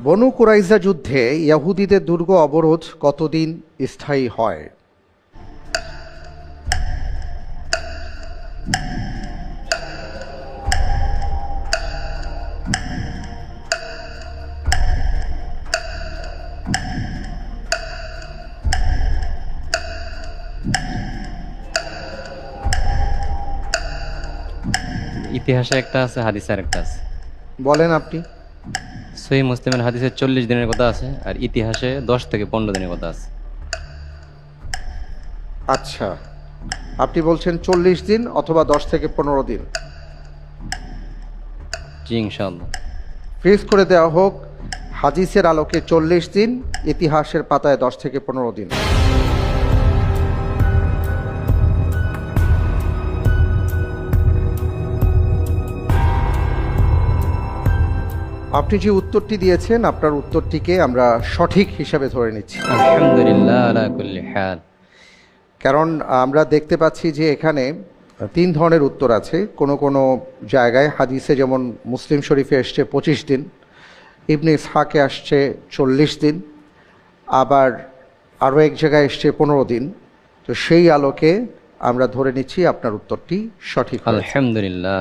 বনু কুরাইজা যুদ্ধে ইহুদিদের দুর্গ অবরোধ কতদিন স্থায়ী হয়? ইতিহাসে একটা আছে, হাদিসে আরেকটা আছে। বলেন আপনি। সহিহ মুসলিমের হাদিসে 40 দিনের কথা আছে, আর ইতিহাসে 10 থেকে 15 দিনের কথা আছে। আচ্ছা, আপনি বলছেন 40 দিন অথবা 10 থেকে 15 দিন। জি, ইনশাআল্লাহ। ফ্রিজ করে দেওয়া হোক, হাদিসের আলোকে 40 দিন, ইতিহাসের পাতায় 10 থেকে 15 দিন। আপনি যে উত্তরটি দিয়েছেন, আপনার উত্তরটিকে আমরা সঠিক হিসাবে ধরে নিচ্ছি, আলহামদুলিল্লাহ আলা কুল্লি হাল। কারণ আমরা দেখতে পাচ্ছি যে এখানে 3 ধরনের উত্তর আছে। কোনো কোনো জায়গায় হাদিসে, যেমন মুসলিম শরীফে আসছে 25 দিন, ইবনে ইসহাকে আসছে 40 দিন, আবার আরও এক জায়গায় এসছে 15 দিন। তো সেই আলোকে আমরা ধরে নিচ্ছি আপনার উত্তরটি সঠিক হয়েছে। আলহামদুলিল্লাহ।